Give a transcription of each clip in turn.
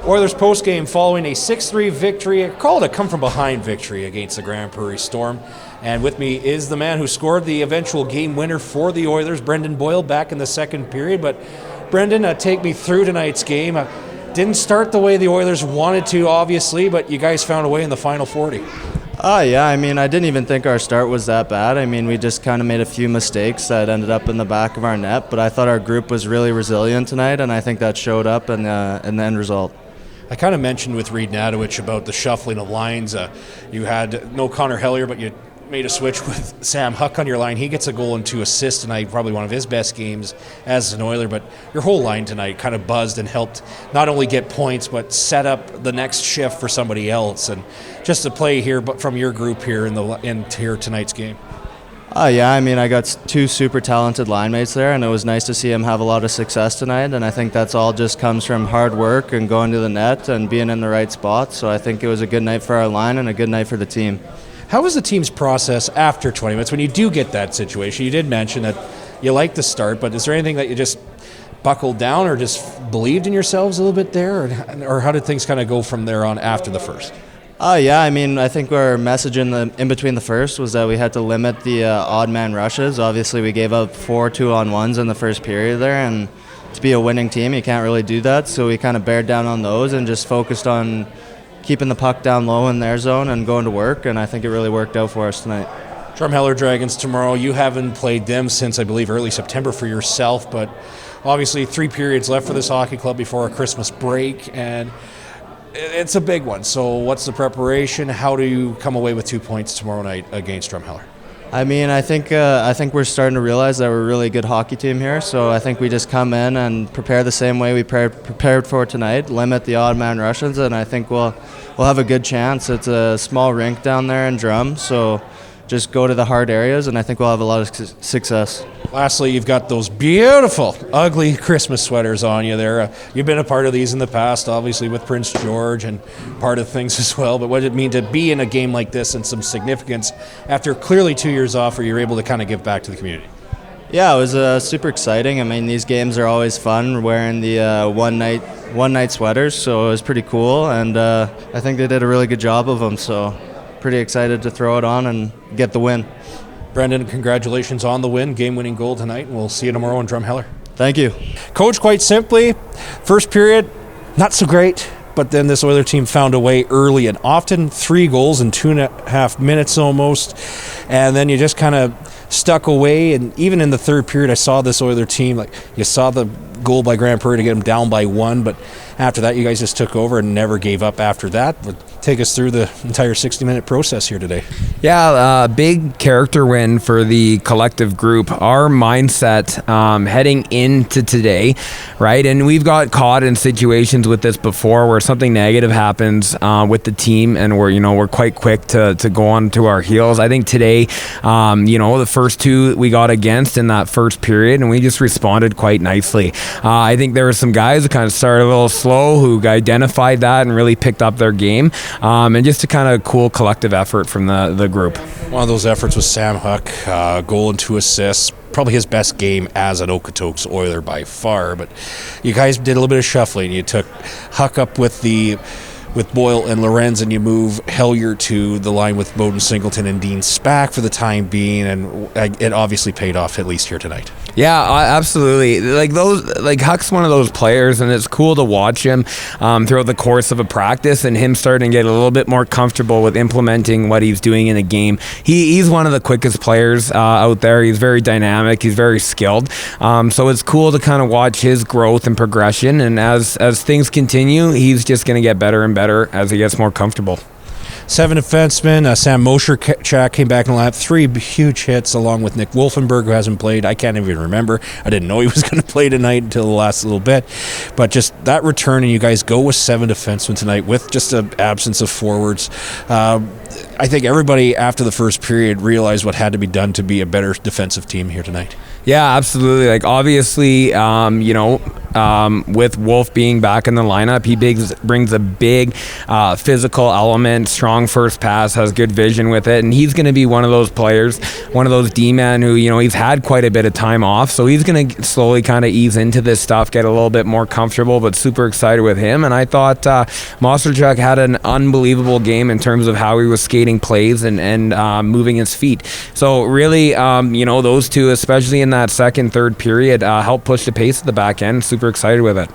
Oilers postgame following a 6-3 victory, I call it a come-from-behind victory against the Grand Prairie Storm. And with me is the man who scored the eventual game winner for the Oilers, Brendan Boyle, back in the second period. But Brendan, take me through tonight's game. Didn't start the way the Oilers wanted to, obviously, but you guys found a way in the final 40. Yeah, I didn't even think our start was that bad. We just kind of made a few mistakes that ended up in the back of our net, but I thought our group was really resilient tonight, and I think that showed up in the end result. I kind of mentioned with Reid Hnatowich about the shuffling of lines. You had no Connor Hellier, but you made a switch with Sam Huck on your line. He gets a goal and 2 assists tonight, probably one of his best games as an Oiler. But your whole line tonight kind of buzzed and helped not only get points, but set up the next shift for somebody else. And just to play here, but from your group here in here tonight's game. Yeah, I got 2 super talented line mates there, and it was nice to see him have a lot of success tonight. And I think that's all just comes from hard work and going to the net and being in the right spot. So I think it was a good night for our line and a good night for the team. How was the team's process after 20 minutes when you do get that situation? You did mention that you like the start, but is there anything that you just buckled down or just believed in yourselves a little bit there? Or how did things kind of go from there on after the first? Yeah, I think our message in between the first was that we had to limit the odd man rushes. Obviously, we gave up 4 2-on-1s in the first period there, and to be a winning team, you can't really do that. So we kind of bared down on those and just focused on keeping the puck down low in their zone and going to work, and I think it really worked out for us tonight. Drumheller Dragons tomorrow. You haven't played them since, I believe, early September for yourself, but obviously 3 periods left for this hockey club before a Christmas break, and it's a big one. So what's the preparation? How do you come away with 2 points tomorrow night against Drumheller? I think we're starting to realize that we're a really good hockey team here, so I think we just come in and prepare the same way we prepared for tonight, limit the odd man rushes, and I think we'll have a good chance. It's a small rink down there in Drum, so just go to the hard areas, and I think we'll have a lot of success. Lastly, you've got those beautiful, ugly Christmas sweaters on you there. You've been a part of these in the past, obviously, with Prince George and part of things as well. But what did it mean to be in a game like this and some significance after clearly 2 years off where you're able to kind of give back to the community? Yeah, it was super exciting. These games are always fun, wearing the one night sweaters, so it was pretty cool. And I think they did a really good job of them, so pretty excited to throw it on and get the win. Brendan, congratulations on the win, game-winning goal tonight, and we'll see you tomorrow in Drumheller. Thank you. Coach, quite simply, first period, not so great, but then this Oiler team found a way early, and often 3 goals in 2.5 minutes almost, and then you just kind of stuck away. And even in the third period, I saw this Oiler team, like you saw the goal by Grand Prairie to get them down by 1, but after that you guys just took over and never gave up after that. But take us through the entire 60-minute process here today. Yeah, big character win for the collective group. Our mindset heading into today, right? And we've got caught in situations with this before where something negative happens with the team, and we're quite quick to go on to our heels. I think today, the first 2 we got against in that first period, and we just responded quite nicely. I think there were some guys who kind of started a little slow who identified that and really picked up their game. And just a kind of cool collective effort from the group. One of those efforts was Sam Huck, goal and 2 assists. Probably his best game as an Okotoks Oiler by far. But you guys did a little bit of shuffling. You took Huck up with Boyle and Lorenz, and you move Hellier to the line with Bowden Singleton and Dean Spack for the time being, and it obviously paid off, at least here tonight. Yeah, absolutely. Huck's one of those players, and it's cool to watch him throughout the course of a practice, and him starting to get a little bit more comfortable with implementing what he's doing in a game. He's one of the quickest players out there. He's very dynamic. He's very skilled. So it's cool to kind of watch his growth and progression, and as things continue, he's just going to get better and better as he gets more comfortable. 7 defensemen. Sam Mosherchak came back in the lap. 3 huge hits along with Nick Wolfenberg, who hasn't played. I can't even remember. I didn't know he was going to play tonight until the last little bit. But just that return, and you guys go with 7 defensemen tonight with just an absence of forwards. I think everybody after the first period realized what had to be done to be a better defensive team here tonight. Yeah, absolutely. Obviously, with Wolf being back in the lineup. He brings a big physical element, strong first pass, has good vision with it, and he's going to be one of those players, one of those D-men who, he's had quite a bit of time off, so he's going to slowly kind of ease into this stuff, get a little bit more comfortable, but super excited with him. And I thought Mosterchuk had an unbelievable game in terms of how he was skating plays and moving his feet. So really, those two, especially in that second, third period, helped push the pace at the back end. Super excited with it.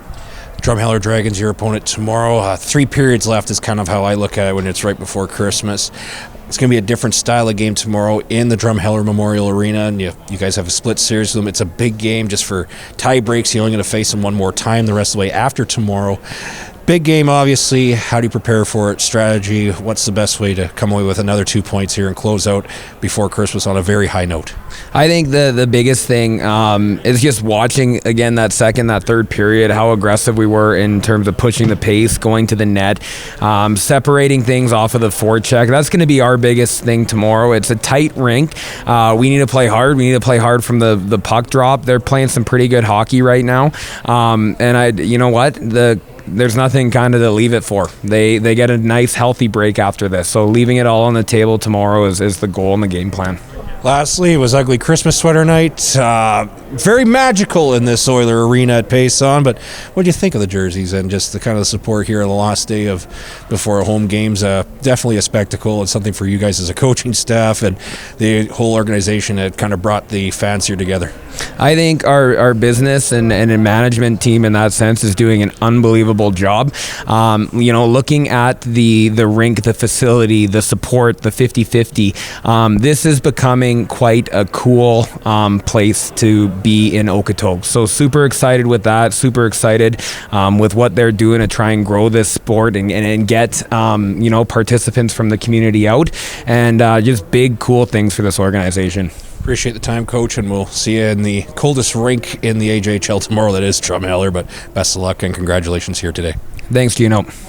Drumheller Dragons, your opponent tomorrow. 3 periods left is kind of how I look at it when it's right before Christmas. It's going to be a different style of game tomorrow in the Drumheller Memorial Arena, and you guys have a split series with them. It's a big game just for tie breaks. You're only going to face them one more time the rest of the way after tomorrow. Big game, obviously. How do you prepare for it? Strategy. What's the best way to come away with another 2 points here and close out before Christmas on a very high note? I think the biggest thing is just watching, again, that third period, how aggressive we were in terms of pushing the pace, going to the net, separating things off of the forecheck. That's going to be our biggest thing tomorrow. It's a tight rink. We need to play hard. We need to play hard from the puck drop. They're playing some pretty good hockey right now. You know what? There's nothing kind of to leave it for. They get a nice healthy break after this. So leaving it all on the table tomorrow is the goal and the game plan. Lastly, it was ugly Christmas sweater night. Very magical in this Oiler arena at Payson, but what do you think of the jerseys and just the kind of support here on the last day of before home games? Definitely a spectacle and something for you guys as a coaching staff and the whole organization that kind of brought the fans here together. I think our business and management team in that sense is doing an unbelievable job. Looking at the rink, the facility, the support, the 50-50, this is becoming quite a cool place to be in Okotoks. So super excited with that, super excited with what they're doing to try and grow this sport and get participants from the community out, and just big cool things for this organization. Appreciate the time, Coach, and we'll see you in the coldest rink in the AJHL tomorrow, that is Drumheller, but best of luck and congratulations here today. Thanks, Gino.